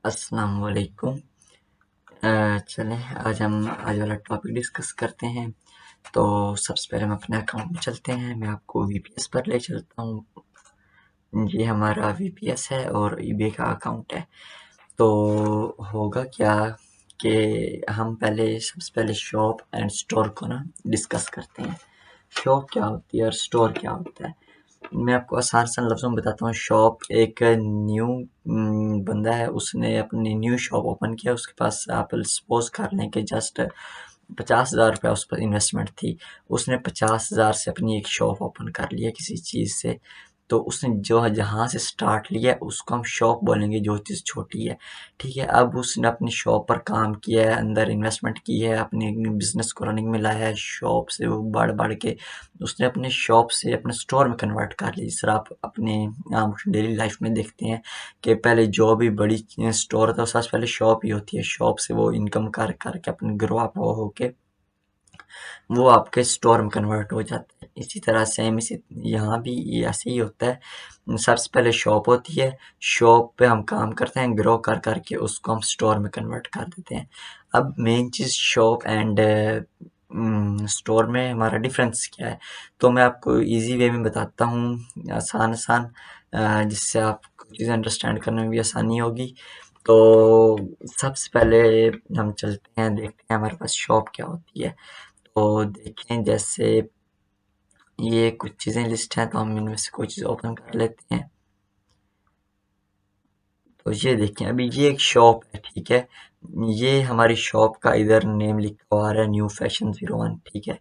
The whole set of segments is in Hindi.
अस्सलाम वालेकुम। चलें आज वाला टॉपिक डिस्कस करते हैं। तो सबसे पहले हम अपने अकाउंट में चलते हैं। मैं आपको वीपीएस पर ले चलता हूँ। ये हमारा वीपीएस है और ईबे का अकाउंट है। तो होगा क्या कि हम सबसे पहले शॉप एंड स्टोर को ना डिस्कस करते हैं। शॉप क्या होती है और स्टोर क्या होता है। मैं आपको आसान लफ्ज़ों में बताता हूँ। शॉप एक न्यू बंदा है, उसने अपनी न्यू शॉप ओपन किया। उसके पास आप सपोज कर लें कि जस्ट 50,000 रुपया उस पर इन्वेस्टमेंट थी। उसने 50,000 से अपनी एक शॉप ओपन कर लिया किसी चीज़ से। तो उसने जो जहाँ से स्टार्ट लिया है उसको हम शॉप बोलेंगे, जो चीज़ छोटी है। ठीक है, अब उसने अपनी शॉप पर काम किया है, अंदर इन्वेस्टमेंट की है, अपने बिजनेस को रनिंग में लाया है। शॉप से वो बढ़ बढ़ के उसने अपने शॉप से अपने स्टोर में कन्वर्ट कर ली। जिस तरह आप अपने आम डेली लाइफ में देखते हैं कि पहले जो भी बड़ी स्टोर था, सबसे पहले शॉप ही होती है। शॉप से वो इनकम कर करके अपने ग्रो अप होके वो आपके स्टोर में कन्वर्ट हो जाता है। इसी तरह सेम इसी यहाँ भी ये ऐसे ही होता है। सबसे पहले शॉप होती है, शॉप पे हम काम करते हैं, ग्रो कर करके उसको हम स्टोर में कन्वर्ट कर देते हैं। अब main cheese shop and store में हमारा डिफरेंस क्या है, तो मैं आपको इजी वे में बताता हूँ, आसान आसान, जिससे आपको चीज़ें अंडरस्टैंड करने में भी आसानी होगी। तो सबसे पहले हम चलते हैं, देखते हैं हमारे पास शॉप क्या होती है। तो देखें, जैसे ये कुछ चीज़ें लिस्ट हैं, तो हम इनमें से कोई चीज़ ओपन कर लेते हैं। तो ये देखें, अभी ये एक शॉप है, ठीक है। ये हमारी शॉप का इधर नेम लिखा हुआ है, न्यू फैशन 01, ठीक है।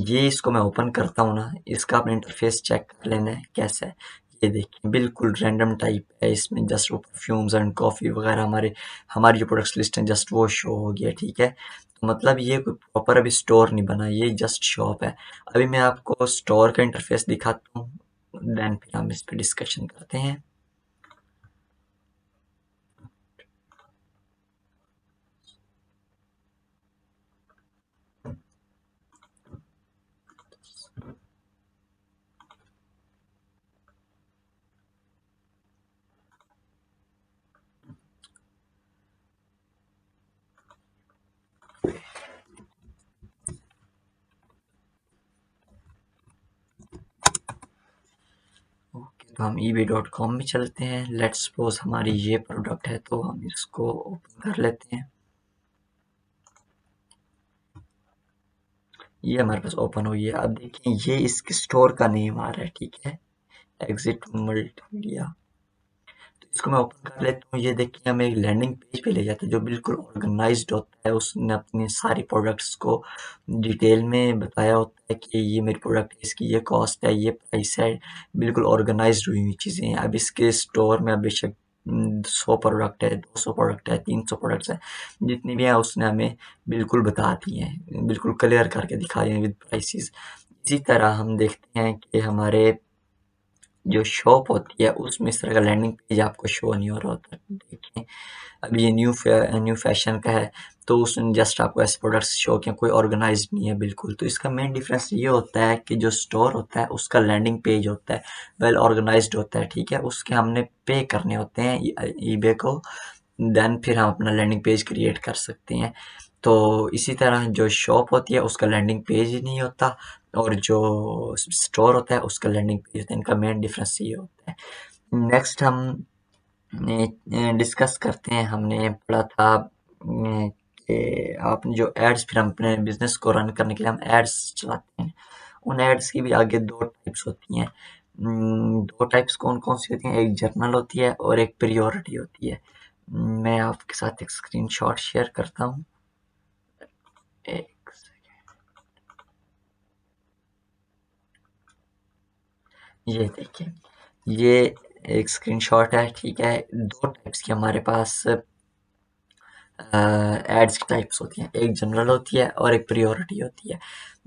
ये इसको मैं ओपन करता हूँ ना, इसका अपना इंटरफेस चेक कर लेना है कैसा है। ये देखिए, बिल्कुल रैंडम टाइप है। इसमें जस्ट वो परफ्यूम्स एंड कॉफ़ी वगैरह हमारी जो प्रोडक्ट्स लिस्ट हैं जस्ट वो शो हो गया, ठीक है। तो मतलब ये कोई प्रॉपर अभी स्टोर नहीं बना, ये जस्ट शॉप है। अभी मैं आपको स्टोर का इंटरफेस दिखाता हूँ, देन फिर हम इस पर डिस्कशन करते हैं। ओके, तो हम ebay.com में चलते हैं। लेट्स सपोज हमारी ये प्रोडक्ट है, तो हम इसको ओपन कर लेते हैं। ये हमारे पास ओपन हुई है। अब देखिए, ये इसके स्टोर का नेम आ रहा है, ठीक है, एग्जिट मल्टीमीडिया। तो इसको मैं ओपन कर लेता हूँ। ये देखिए, हमें एक लैंडिंग पेज पे ले जाता है जो बिल्कुल ऑर्गेनाइज्ड होता है। उसने अपनी सारी प्रोडक्ट्स को डिटेल में बताया होता है कि ये मेरी प्रोडक्ट है, इसकी ये कॉस्ट है, ये प्राइस है। बिल्कुल ऑर्गेनाइज्ड हुई हुई चीज़ें हैं। अब इसके स्टोर में अब बेशक 100 प्रोडक्ट है, 200 प्रोडक्ट है, 300 प्रोडक्ट्स हैं, जितनी भी हैं उसने हमें बिल्कुल बता दी हैं, बिल्कुल क्लियर करके दिखाई हैं विद प्राइसेस। इसी तरह हम देखते हैं कि हमारे जो शॉप होती है उसमें इस तरह का लैंडिंग पेज आपको शो नहीं हो रहा होता। देखें, अब ये न्यू फैशन का है, तो उसने जस्ट आपको ऐसे प्रोडक्ट्स शो किए, कोई ऑर्गेनाइज्ड नहीं है बिल्कुल। तो इसका मेन डिफरेंस ये होता है कि जो स्टोर होता है उसका लैंडिंग पेज होता है, वेल ऑर्गेनाइज्ड होता है, ठीक है। उसके हमने पे करने होते हैं ईबे को, देन फिर हम अपना लैंडिंग पेज क्रिएट कर सकते हैं। तो इसी तरह जो शॉप होती है उसका लैंडिंग पेज ही नहीं होता, और जो स्टोर होता है उसका लैंडिंग पेज होता है। इनका मेन डिफरेंस ये होता है। नेक्स्ट हम डिस्कस करते हैं। हमने पढ़ा था कि आपने जो एड्स, फिर हम अपने बिजनेस को रन करने के लिए हम एड्स चलाते हैं। उन एड्स की भी आगे दो टाइप्स होती हैं। दो टाइप्स कौन कौन सी होती हैं, एक जर्नल होती है और एक प्रियोरिटी होती है। मैं आपके साथ एक स्क्रीनशॉट शेयर करता हूँ। एक सेकेंड, ये देखिए, ये एक स्क्रीनशॉट है, ठीक है। दो टाइप्स की हमारे पास एड्स की टाइप्स होती हैं, एक जनरल होती है और एक प्रियोरिटी होती है।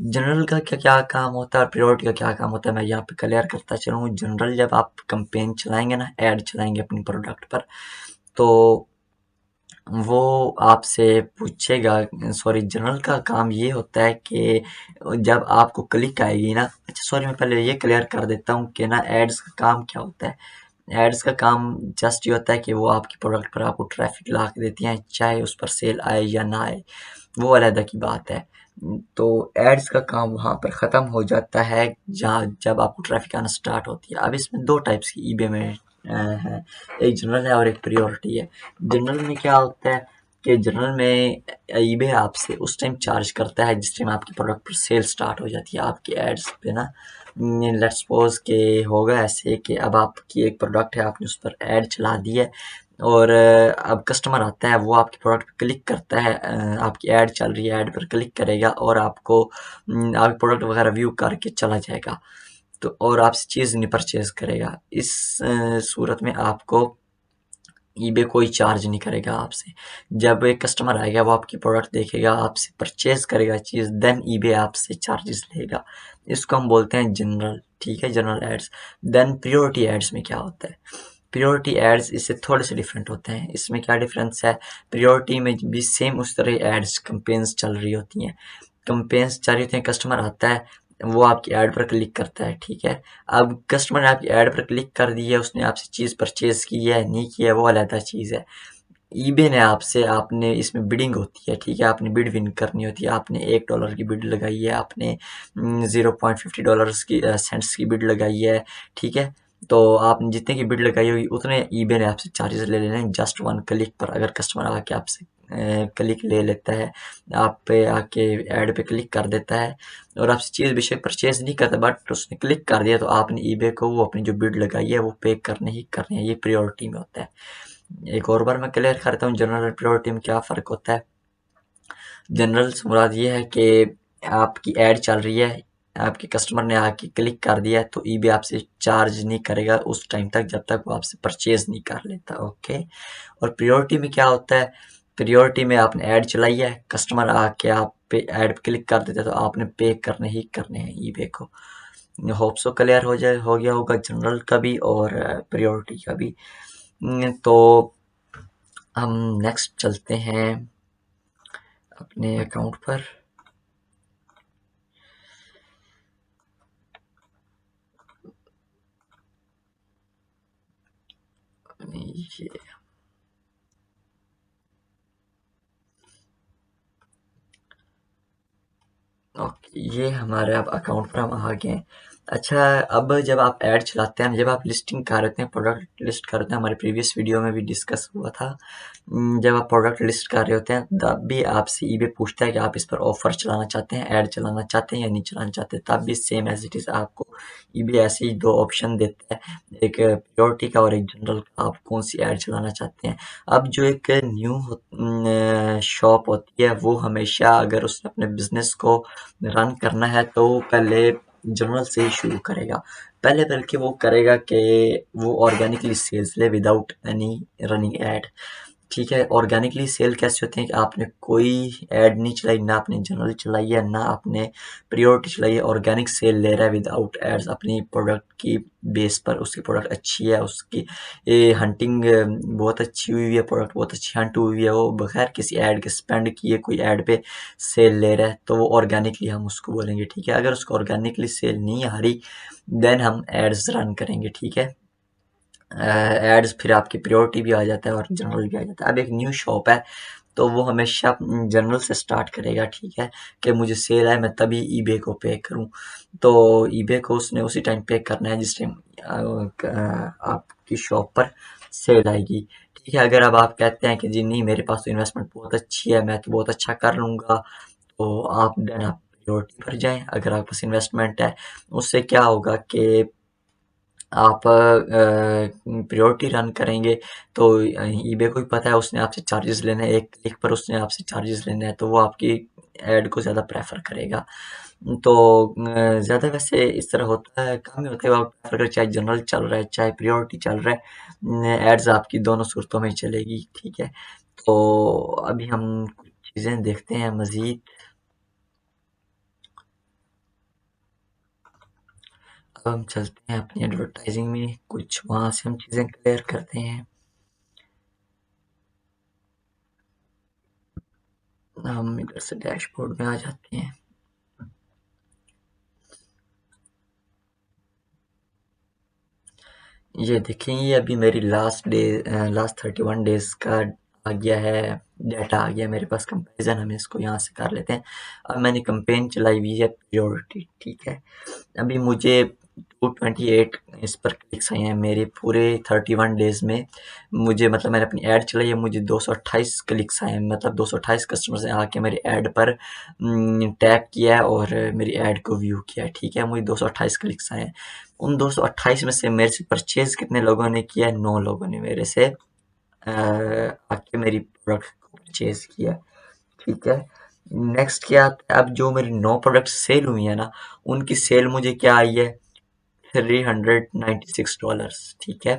जनरल का क्या क्या काम होता है और प्रियोरिटी का क्या काम होता है, मैं यहाँ पे क्लियर करता चलूँ। जनरल, जब आप कंपेन चलाएंगे ना, ऐड चलाएंगे अपनी प्रोडक्ट पर, तो वो आपसे पूछेगा। सॉरी, जनरल का काम ये होता है कि जब आपको क्लिक आएगी ना, अच्छा सॉरी, मैं पहले ये क्लियर कर देता हूँ कि ना एड्स का काम क्या होता है। एड्स का काम जस्ट ये होता है कि वो आपके प्रोडक्ट पर आपको ट्रैफिक ला के देती हैं, चाहे उस पर सेल आए या ना आए, वो अलग की बात है। तो एड्स का काम वहाँ पर ख़त्म हो जाता है जहाँ जब आपको ट्रैफिक आना स्टार्ट होती है। अब इसमें दो टाइप्स की ईबे में है, एक जनरल है और एक प्रायोरिटी है। जनरल में क्या होता है कि जनरल में ईबे आपसे उस टाइम चार्ज करता है जिस टाइम आपके प्रोडक्ट पर सेल स्टार्ट हो जाती है आपकी एड्स पे ना। लेट्स सपोज के होगा ऐसे कि अब आपकी एक प्रोडक्ट है, आपने उस पर ऐड चला दी है और अब कस्टमर आता है, वो आपके प्रोडक्ट पे क्लिक करता है, आपकी ऐड चल रही है, ऐड पर क्लिक करेगा और आपको आपके प्रोडक्ट वगैरह व्यू करके चला जाएगा, तो और आपसे चीज़ नहीं परचेज करेगा। इस सूरत में आपको ईबे कोई चार्ज नहीं करेगा आपसे। जब एक कस्टमर आएगा, वो आपकी प्रोडक्ट देखेगा, आपसे परचेज करेगा चीज़, देन ईबे आपसे चार्जेस लेगा। इसको हम बोलते हैं जनरल, ठीक है, general ads. Then priority ads में क्या होता है? प्रियोरिटी एड्स इससे थोड़े से डिफरेंट होते हैं। इसमें क्या डिफरेंस है? प्रियोरिटी में भी सेम उस तरह एड्स कैंपेन्स चल रही होती हैं। कैंपेन्स चल रही होती हैं, कस्टमर आता है, वो आपकी ऐड पर क्लिक करता है, ठीक है। अब कस्टमर ने आपकी ऐड पर क्लिक कर दी है, उसने आपसे चीज़ परचेज की है नहीं की है, वो अलग चीज़ है। ईबे ने आपसे, आपने इसमें बिडिंग होती है, ठीक है, आपने बिड विन करनी होती है। आपने $1 की बिड लगाई है, आपने 0.50 की सेंट्स की बिड लगाई है, ठीक है। तो आपने जितने की बिड लगाई होगी उतने ईबे ने आपसे चार्जेस ले लेने हैं जस्ट वन क्लिक पर। अगर कस्टमर आके आपसे क्लिक ले लेता है, आप पे आके ऐड पे क्लिक कर देता है और आपसे चीज़ बेशक परचेज नहीं करता, बट उसने क्लिक कर दिया, तो आपने ईबे को वो अपनी जो बिड लगाई है वो पे करने ही करने हैं। ये प्रायोरिटी में होता है। एक और बार मैं क्लियर करता हूँ जनरल और प्रायोरिटी में क्या फ़र्क होता है। जनरल से मुराद ये है कि आपकी ऐड चल रही है, आपके कस्टमर ने आके क्लिक कर दिया है, तो ईबे आपसे चार्ज नहीं करेगा उस टाइम तक जब तक वो आपसे परचेज नहीं कर लेता, ओके। और प्रायोरिटी में क्या होता है? प्रायोरिटी में आपने ऐड चलाई है, कस्टमर आके आप पे ऐड पे क्लिक कर देता है, तो आपने पे करने ही करने हैं ईबे को। होप सो क्लियर हो गया होगा जनरल का भी और प्रायोरिटी का भी। तो हम नेक्स्ट चलते हैं अपने अकाउंट पर। ये ओके, ये हमारे अब अकाउंट पर हम आ गए हैं। अच्छा, अब जब आप ऐड चलाते हैं, जब आप लिस्टिंग कर रहे हैं, प्रोडक्ट लिस्ट कर रहे हैं, हमारे प्रीवियस वीडियो में भी डिस्कस हुआ था। जब आप प्रोडक्ट लिस्ट कर रहे होते हैं तब भी आपसे ईबे पूछता है कि आप इस पर ऑफर चलाना चाहते हैं, ऐड चलाना चाहते हैं या नहीं चलाना चाहते। तब भी सेम एज इट इज़ आपको ईबे ऐसे ही दो ऑप्शन देता है, एक प्रायोरिटी का और एक जनरल का, आप कौन सी ऐड चलाना चाहते हैं। अब जो एक न्यू शॉप होती है, वो हमेशा अगर उसने अपने बिजनेस को रन करना है तो वो पहले जनरल से ही शुरू करेगा। पहले बल्कि वो करेगा कि वो ऑर्गेनिकली सेल्स ले विदाउट एनी रनिंग एड, ठीक है। ऑर्गेनिकली सेल कैसे होते हैं कि आपने कोई ऐड नहीं चलाई, ना आपने जनरल चलाई है, ना आपने प्रायोरिटी चलाई है, ऑर्गेनिक सेल ले रहा है विदाउट एड्स अपनी प्रोडक्ट की बेस पर। उसकी प्रोडक्ट अच्छी है, उसकी ये हंटिंग बहुत अच्छी हुई है, प्रोडक्ट बहुत अच्छी हंट हुई है, वो बगैर किसी ऐड के स्पेंड किए कोई ऐड पे सेल ले रहा है, तो वो ऑर्गेनिकली हम उसको बोलेंगे, ठीक है। अगर उसको ऑर्गेनिकली सेल नहीं आ रही, देन हम एड्स रन करेंगे, ठीक है। एड्स फिर आपकी प्रायोरिटी भी आ जाता है और जनरल भी आ जाता है। अब एक न्यू शॉप है, तो वो हमेशा जनरल से स्टार्ट करेगा, ठीक है, कि मुझे सेल है, मैं तभी ईबे को पे करूं। तो ईबे को उसने उसी टाइम पे करना है जिस टाइम आपकी शॉप पर सेल आएगी, ठीक है। अगर अब आप कहते हैं कि जी नहीं, मेरे पास तो इन्वेस्टमेंट बहुत अच्छी है, मैं तो बहुत अच्छा कर लूँगा, तो आप देन आप प्रायोरिटी पर जाएं। अगर आपके पास इन्वेस्टमेंट है, उससे क्या होगा कि आप प्रायोरिटी रन करेंगे, तो ईबे को भी पता है उसने आपसे चार्जेस लेने हैं, एक क्लिक पर उसने आपसे चार्जेस लेने हैं, तो वो आपकी ऐड को ज़्यादा प्रेफर करेगा। तो ज़्यादा वैसे इस तरह होता है, कम ही होता है। आप प्रेफर करें, चाहे जनरल चल रहा है चाहे प्रायोरिटी चल रहा है, एड्स आपकी दोनों सूरतों में चलेगी, ठीक है। तो अभी हम कुछ चीज़ें देखते हैं मज़ीद। अब हम चलते हैं अपनी एडवर्टाइजिंग में, कुछ वहाँ से हम चीज़ें क्लियर करते हैं। हम इधर से डैशबोर्ड में आ जाते हैं। ये देखें, ये अभी मेरी लास्ट 31 डेज का आ गया है, डाटा आ गया मेरे पास। कंपैरिजन हम इसको यहाँ से कर लेते हैं। अब मैंने कंपेन चलाई हुई है प्रियोरिटी, ठीक है। अभी मुझे 228 इस पर क्लिक्स आए हैं मेरे पूरे 31 डेज में। मुझे मतलब मैंने अपनी ऐड चलाई है, मुझे 228 क्लिक्स आए हैं, मतलब 228 कस्टमर्स ने आके मेरी ऐड पर टैग किया है और मेरी ऐड को व्यू किया है, ठीक है। मुझे 228 क्लिक्स आए हैं। उन 228 में से मेरे से परचेज कितने लोगों ने किया है? 9 लोगों ने मेरे से आके मेरी प्रोडक्ट को परचेज किया, ठीक है। नेक्स्ट क्या आता है, अब जो मेरी 9 प्रोडक्ट सेल हुई है ना, उनकी सेल मुझे क्या आई है? $396, ठीक है।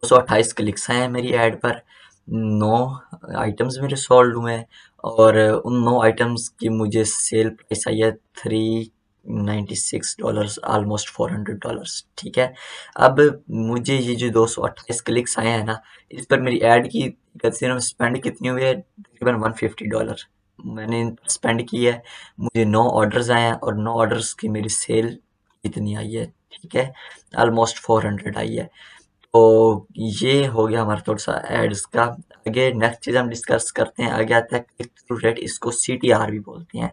228 क्लिक्स आए हैं मेरी ऐड पर, 9 आइटम्स मेरे सोल्ड हुए हैं और उन 9 आइटम्स की मुझे सेल प्राइस आई है $396, ऑलमोस्ट $400, ठीक है। अब मुझे ये जो 228 क्लिक्स आए हैं ना, इस पर मेरी ऐड की स्पेंड कितनी हुई है? तकरीबन $150 मैंने स्पेंड की है। मुझे 9 ऑर्डर्स आए हैं और 9 ऑर्डर्स की मेरी सेल इतनी आई है, ठीक है, ऑलमोस्ट 400 आई है। तो ये हो गया हमारा थोड़ा सा एड्स का। आगे नेक्स्ट चीज हम डिस्कस करते हैं, आगे आता है क्लिक थ्रू रेट, इसको CTR भी बोलते हैं,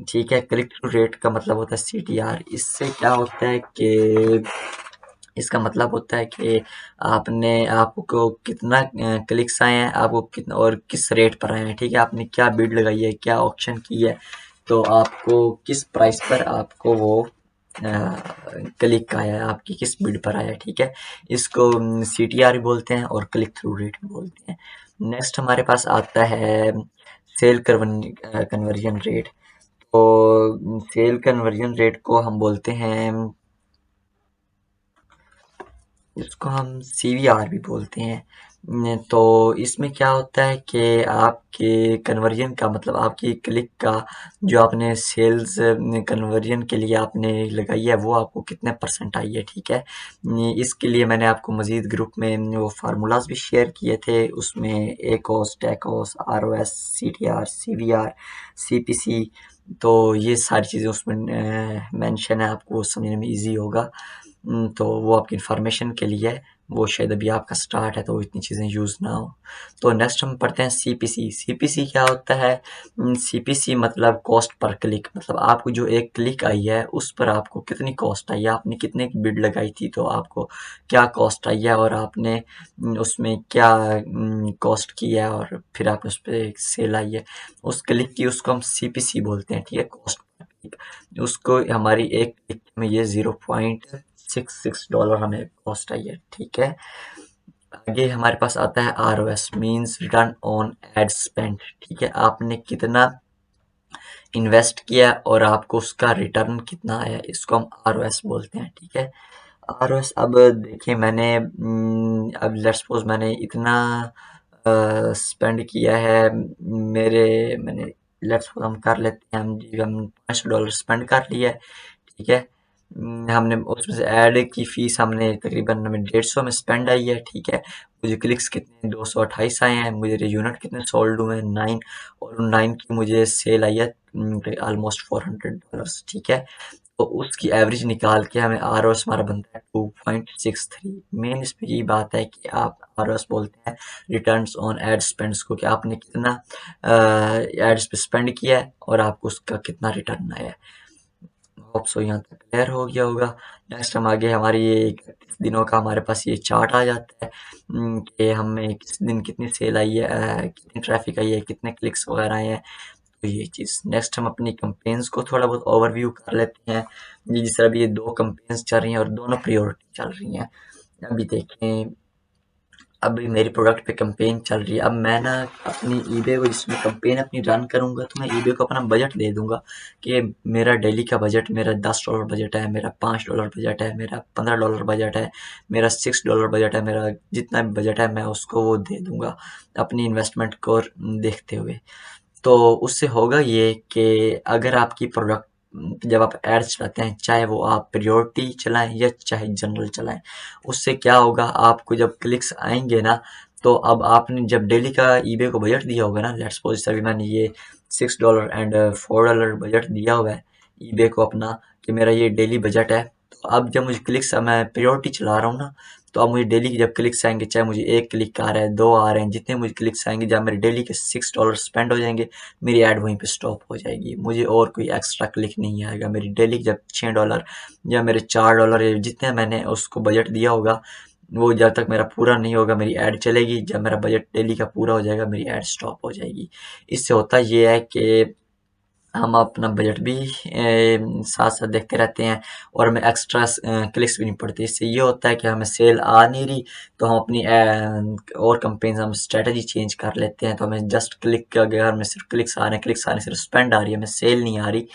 ठीक है। क्लिक थ्रू रेट का मतलब होता है CTR। इससे क्या होता है कि इसका मतलब होता है कि आपको कितना क्लिक्स आए हैं, आपको कितना और किस रेट पर आए हैं, ठीक है। आपने क्या बिड लगाई है, क्या ऑप्शन की है, तो आपको किस प्राइस पर आपको वो क्लिक आया है, आपकी किस बिड पर आया है, ठीक है। इसको CTR भी बोलते हैं और क्लिक थ्रू रेट भी बोलते हैं। नेक्स्ट हमारे पास आता है सेल कन्वर्जन रेट। तो सेल कन्वर्जन रेट को हम बोलते हैं, इसको हम CVR भी बोलते हैं। तो इसमें क्या होता है कि आपके कन्वर्जन का मतलब आपकी क्लिक का जो आपने सेल्स कन्वर्जन के लिए आपने लगाई है, वो आपको कितने परसेंट आई है, ठीक है। इसके लिए मैंने आपको मजीद ग्रुप में वो फार्मूलाज भी शेयर किए थे, उसमें ACOS, TACOS, ROS, CTR, CVR, CPC, तो ये सारी चीज़ें उसमें मेंशन है, आपको समझने में इजी होगा। तो वो आपकी इन्फॉर्मेशन के लिए है, वो शायद अभी आपका स्टार्ट है तो इतनी चीज़ें यूज़ ना हो। तो नेक्स्ट हम पढ़ते हैं CPC। CPC क्या होता है? CPC मतलब कॉस्ट पर क्लिक, मतलब आपको जो एक क्लिक आई है उस पर आपको कितनी कॉस्ट आई है, आपने कितने की बिड लगाई थी तो आपको क्या कॉस्ट आई है और आपने उसमें क्या कॉस्ट की है और फिर आपने उस पर सेल आई है, उस क्लिक की, उसको हम CPC बोलते हैं, ठीक है, कॉस्ट पर क्लिक। उसको हमारी एक क्लिक में ये $0.66 हमें कॉस्ट आई है, ठीक है। आगे हमारे पास आता है ROS, means return on ad spend, ठीक है। आपने कितना इन्वेस्ट किया और आपको उसका रिटर्न कितना आया, इसको हम ROS बोलते हैं, ठीक है। ROS, अब देखिए मैंने अब लेट्स सपोज मैंने इतना स्पेंड किया है, मैंने लेट्स सपोज हम कर लेते हैं, हम $500 स्पेंड कर लिया है, ठीक है। हमने उसमें से ऐड की फीस हमने तकरीबन हमें 150 में स्पेंड आई है, ठीक है। मुझे क्लिक्स कितने 228 आए हैं, मुझे यूनिट कितने सोल्ड हुए हैं 9, और उन 9 की मुझे सेल आई है ऑलमोस्ट $400, ठीक है। तो उसकी एवरेज निकाल के हमें ROS हमारा बनता है 2.63। मेन इसमें यही बात है कि आप ROS बोलते हैं रिटर्न्स ऑन एड स्पेंड्स को, कि आपने कितना एड्स पे स्पेंड किया है और आपको उसका कितना रिटर्न आया है। होप सो यहाँ तक क्लियर हो गया होगा। नेक्स्ट हम आगे, हमारे ये 31 दिनों का हमारे पास ये चार्ट आ जाता है कि हमें किस दिन कितनी सेल आई है, कितनी ट्रैफिक आई है, कितने क्लिक्स वगैरह आए हैं, तो ये चीज़। नेक्स्ट हम अपनी कंपेन्स को थोड़ा बहुत ओवरव्यू कर लेते हैं। ये जिस तरह अभी ये 2 कंपेन्स चल रही हैं और दोनों प्रायोरिटी चल रही हैं। अभी देखें, अभी मेरी प्रोडक्ट पे कंपेन चल रही है। अब मैं ना अपनी ईबे को जिसमें कंपेन अपनी रन करूँगा, तो मैं ईबे को अपना बजट दे दूँगा कि मेरा डेली का बजट, मेरा $10 बजट है, मेरा $5 बजट है, मेरा $15 बजट है, मेरा $6 बजट है, मेरा जितना भी बजट है मैं उसको वो दे दूँगा अपनी इन्वेस्टमेंट को देखते हुए। तो उससे होगा ये कि अगर आपकी प्रोडक्ट जब आप एड्स चलाते हैं, चाहे वो आप प्रायोरिटी चलाएं या चाहे जनरल चलाएं, उससे क्या होगा, आपको जब क्लिक्स आएंगे ना, तो अब आपने जब डेली का ईबे को बजट दिया होगा ना, लेट्स सपोज अभी मैंने ये $6 एंड $4 बजट दिया हुआ है ईबे को अपना, कि मेरा ये डेली बजट है, अब जब मुझे क्लिक्स, मैं प्रायोरिटी चला रहा हूँ ना, तो अब मुझे डेली के जब क्लिक्स आएंगे, चाहे मुझे 1 क्लिक आ रहा है, 2 आ रहे हैं, जितने मुझे क्लिक्स आएंगे, जब मेरे डेली के $6 स्पेंड हो जाएंगे, मेरी ऐड वहीं पे स्टॉप हो जाएगी, मुझे और कोई एक्स्ट्रा क्लिक नहीं आएगा। मेरी डेली के जब $6 या मेरे $4 या जितने मैंने उसको बजट दिया होगा, वो जब तक मेरा पूरा नहीं होगा मेरी ऐड चलेगी, जब मेरा बजट डेली का पूरा हो जाएगा मेरी ऐड स्टॉप हो जाएगी। इससे होता ये है कि हम अपना बजट भी साथ साथ देखते रहते हैं, और हमें एक्स्ट्रा क्लिक्स भी नहीं पड़ती। इससे ये होता है कि हमें सेल आ नहीं रही, तो हम अपनी और कंपेन्स हम स्ट्रेटजी चेंज कर लेते हैं। तो हमें जस्ट क्लिक, अगर हमें सिर्फ क्लिक्स आ रहे हैं, क्लिक्स आ रहे हैं, सिर्फ स्पेंड आ रही है, हमें सेल नहीं आ रही,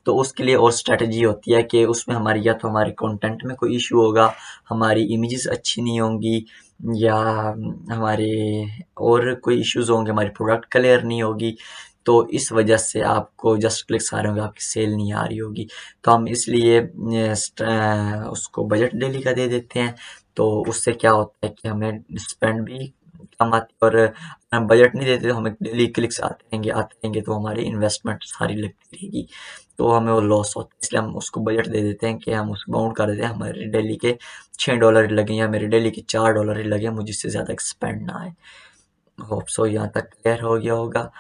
तो उसके लिए और स्ट्रेटजी होती है कि उसमें हमारी या तो हमारे कंटेंट में कोई इशू होगा, हमारी इमेजेस अच्छी नहीं होंगी, या हमारे और कोई इश्यूज होंगे, हमारी प्रोडक्ट क्लियर नहीं होगी, तो इस वजह से आपको जस्ट क्लिक्स आ रहे होंगे, आपकी सेल नहीं आ रही होगी। तो हम इसलिए उसको बजट डेली का दे देते हैं, तो उससे क्या होता है कि हमें स्पेंड भी कम आती है, और हम बजट नहीं देते तो हमें डेली क्लिक्स आते रहेंगे, तो हमारी इन्वेस्टमेंट सारी लगती रहेगी, तो हमें वो लॉस होता है। इसलिए हम उसको बजट दे देते हैं कि हम उसको बाउंड कर देते हैं, हमारे डेली के $6 लगे या मेरे डेली के $4 लगे, मुझे इससे ज़्यादा एक्सपेंड ना आए। होप सो यहाँ तक क्लियर हो गया होगा।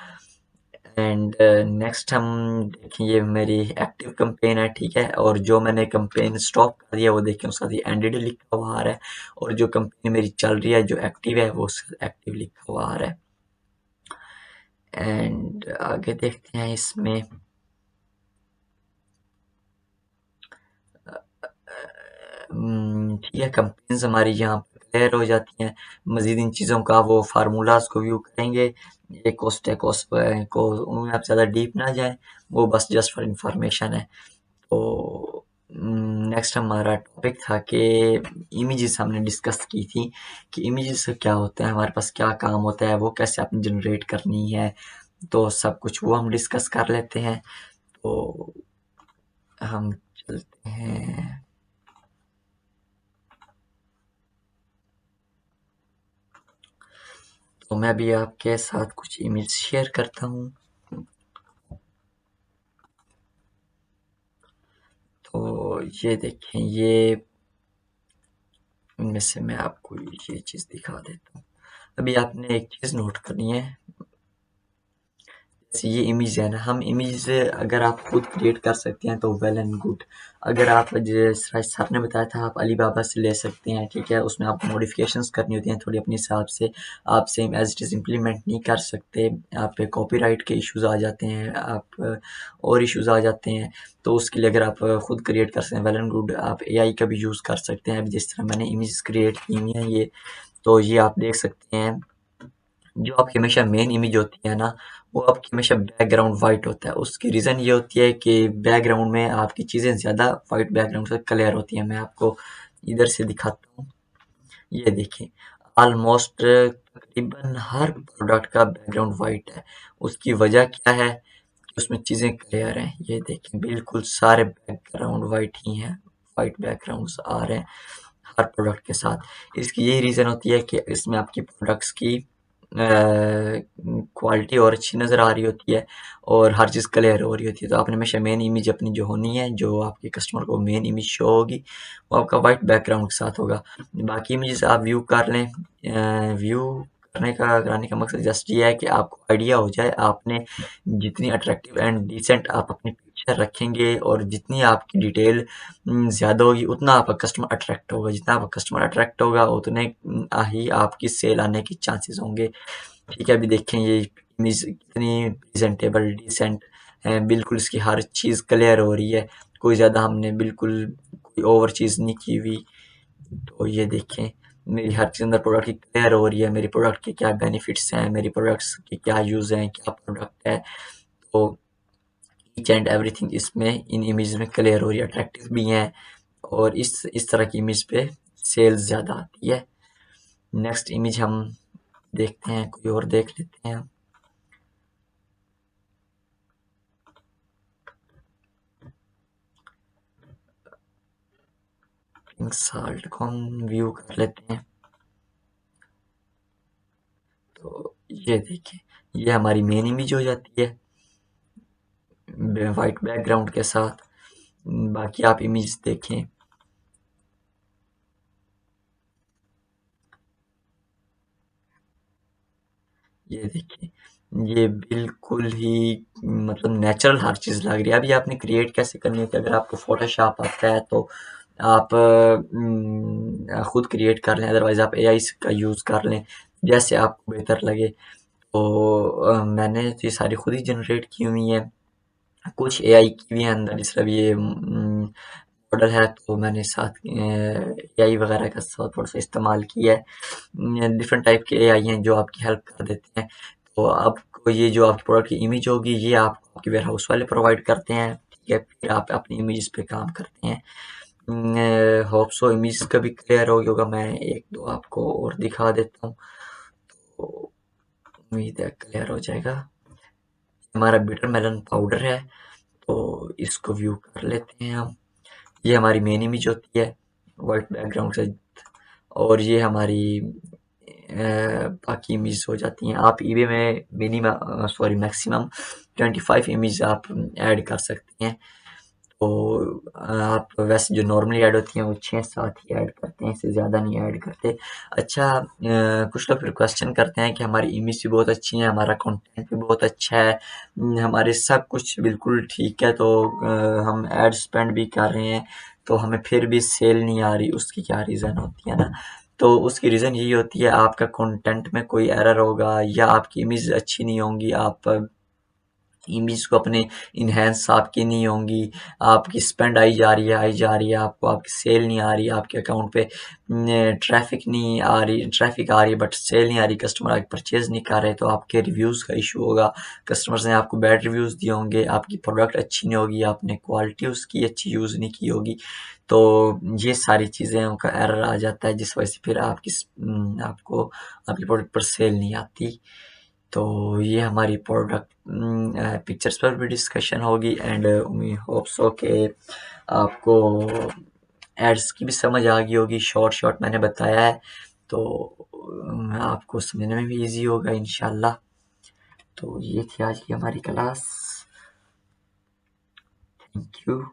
एंड नेक्स्ट हम देखें, ये मेरी एक्टिव कंपेन है, ठीक है, और जो मैंने कंपेन स्टॉप कर दिया वो देखें उसका एंडेड लिखा हुआ आ रहा है, और जो कंपेन मेरी चल रही है जो एक्टिव है वो एक्टिव लिखा हुआ आ रहा है। एंड आगे देखते हैं इसमें, ठीक है, कंपेन्स हमारी यहाँ पर क्लियर हो जाती हैं। मज़ीद इन चीज़ों का वो फार्मूलाज को व्यू करेंगे, ये कोस्ट है, कोस्ट को उनमें आप ज़्यादा डीप ना जाएं, वो बस जस्ट फॉर इंफॉर्मेशन है। तो नेक्स्ट हमारा टॉपिक था कि इमेजेस हमने डिस्कस की थी कि इमेजेस क्या होते हैं, हमारे पास क्या काम होता है, वो कैसे आपने जनरेट करनी है, तो सब कुछ वो हम डिस्कस कर लेते हैं। तो हम चलते हैं, तो मैं भी आपके साथ कुछ इमेज शेयर करता हूँ। तो ये देखें, ये इनमें से मैं आपको ये चीज़ दिखा देता हूँ। अभी आपने एक चीज़ नोट करनी है, जैसे ये इमेज है ना, हम इमेज अगर आप खुद क्रिएट कर सकते हैं तो वेल एंड गुड। अगर आप, जैसे सर ने बताया था, आप अलीबाबा से ले सकते हैं, ठीक है, उसमें आपको मॉडिफिकेशंस करनी होती हैं थोड़ी अपने हिसाब से, आप same as it is implement नहीं कर सकते, आप पे कॉपीराइट के इश्यूज आ जाते हैं, आप और इश्यूज आ जाते हैं। तो उसके लिए अगर आप खुद क्रिएट कर सकते हैं, वेल एंड गुड। आप एआई का भी यूज़ कर सकते हैं, जिस तरह मैंने इमेज क्रिएट की हुई हैं ये, तो ये आप देख सकते हैं। जो आपकी हमेशा मेन इमेज होती है ना, वो आपकी हमेशा बैकग्राउंड वाइट होता है। उसकी रीज़न ये होती है कि बैकग्राउंड में आपकी चीज़ें ज़्यादा वाइट बैकग्राउंड से क्लियर होती हैं। मैं आपको इधर से दिखाता हूँ, ये देखिए, ऑलमोस्ट तकरीबन हर प्रोडक्ट का बैकग्राउंड वाइट है। उसकी वजह क्या है कि उसमें चीज़ें क्लियर हैं। ये देखें, बिल्कुल सारे बैकग्राउंड वाइट ही हैं, वाइट बैकग्राउंड्स आ रहे हैं हर प्रोडक्ट के साथ। इसकी यही रीज़न होती है कि इसमें आपकी प्रोडक्ट्स की क्वालिटी और अच्छी नज़र आ रही होती है, और हर चीज़ क्लियर हो रही होती है। तो आपने हमेशा मेन इमेज अपनी जो होनी है, जो आपके कस्टमर को मेन इमेज शो होगी, वो आपका वाइट बैकग्राउंड के साथ होगा। बाकी इमेजेस आप व्यू कर लें, व्यू करने का कराने का मकसद जस्ट ये है कि आपको आइडिया हो जाए, आपने जितनी अट्रैक्टिव एंड डिसेंट आप अपनी पिक्चर रखेंगे, और जितनी आपकी डिटेल ज़्यादा होगी, उतना आपका कस्टमर अट्रैक्ट होगा, जितना आपका कस्टमर अट्रैक्ट होगा उतने ही आपकी सेल आने के चांसेस होंगे। ठीक है, अभी देखें ये इमेज कितनी प्रेजेंटेबल, डिसेंट है, बिल्कुल इसकी हर चीज़ क्लियर हो रही है, कोई ज़्यादा हमने बिल्कुल कोई ओवर चीज़ नहीं की हुई। तो ये देखें, मेरी हर चीज़ अंदर प्रोडक्ट की क्लियर हो रही है, मेरी प्रोडक्ट के क्या बेनिफिट्स हैं, मेरी प्रोडक्ट्स के क्या यूज़ हैं, क्या प्रोडक्ट है, तो ईच एंड एवरीथिंग इसमें इन इमेज में क्लियर हो रही है, अट्रैक्टिव भी हैं, और इस तरह की इमेज पे सेल्स ज़्यादा आती है। नेक्स्ट इमेज हम देखते हैं, कोई और देख लेते हैं हम। पिंक साल्ट को हम व्यू कर लेते हैं। तो ये देखिए, ये हमारी मेन इमेज हो जाती है वाइट बैकग्राउंड के साथ। बाकी आप इमेज देखें, ये देखिए, ये बिल्कुल ही मतलब नेचुरल हर चीज़ लग रही है। अभी आपने क्रिएट कैसे करनी है कि अगर आपको फ़ोटोशॉप आता है तो आप खुद क्रिएट कर लें, अदरवाइज़ आप एआई का यूज़ कर लें, जैसे आपको बेहतर लगे। तो मैंने तो ये सारी खुद ही जनरेट की हुई हैं। कुछ एआई की भी है अंदर, जिस तरह ये मॉडल है तो मैंने साथ एआई वगैरह का थोड़ा सा इस्तेमाल किया है। डिफरेंट टाइप के एआई हैं जो आपकी हेल्प कर देते हैं। तो आपको ये जो आपकी प्रोडक्ट की इमेज होगी ये आपको आपके वेयर हाउस वाले प्रोवाइड करते हैं, ठीक है। फिर आप अपनी इमेज पे काम करते हैं। होप सो इमेज का भी क्लियर हो गया होगा। मैं एक दो आपको और दिखा देता हूँ, तो उम्मीद है क्लियर हो जाएगा। हमारा बिटर मेलन पाउडर है, तो इसको व्यू कर लेते हैं हम। ये हमारी मेन इमेज होती है वाइट बैकग्राउंड से, और ये हमारी बाकी इमेज हो जाती हैं। आप ईबे में मिनिमम मैक्सिमम 25 इमेज आप ऐड कर सकते हैं। तो आप वैसे जो नॉर्मली ऐड होती हैं वो 6-7 ही ऐड करते हैं, इससे ज़्यादा नहीं ऐड करते। अच्छा, कुछ लोग फिर क्वेश्चन करते हैं कि हमारी इमेज भी बहुत अच्छी है, हमारा कंटेंट भी बहुत अच्छा है, हमारे सब कुछ बिल्कुल ठीक है, तो हम ऐड स्पेंड भी कर रहे हैं तो हमें फिर भी सेल नहीं आ रही, उसकी क्या रीज़न होती है ना। तो उसकी रीज़न यही होती है आपका कंटेंट में कोई एरर होगा या आपकी इमेज अच्छी नहीं होंगी, आप इमेज को अपने इन्हेंस आपकी नहीं होंगी, आपकी स्पेंड आई जा रही है, आपको आपकी सेल नहीं आ रही, आपके अकाउंट पे ट्रैफिक नहीं आ रही, ट्रैफिक आ रही है बट सेल नहीं आ रही, कस्टमर आगे परचेज नहीं कर रहे, तो आपके रिव्यूज़ का इशू होगा। कस्टमर्स ने आपको बैड रिव्यूज़ दिए होंगे, आपकी प्रोडक्ट अच्छी नहीं होगी, आपने क्वालिटी उसकी अच्छी यूज़ नहीं की होगी। तो ये सारी चीज़ें का एरर आ जाता है, जिस वजह से फिर आपको आपकी प्रोडक्ट पर सेल नहीं आती। तो ये हमारी प्रोडक्ट पिक्चर्स पर भी डिस्कशन होगी, एंड वी होप सो कि आपको एड्स की भी समझ आ गई होगी। शॉर्ट शॉर्ट मैंने बताया है, तो आपको समझने में भी इजी होगा इंशाल्लाह। तो ये थी आज की हमारी क्लास। Thank you.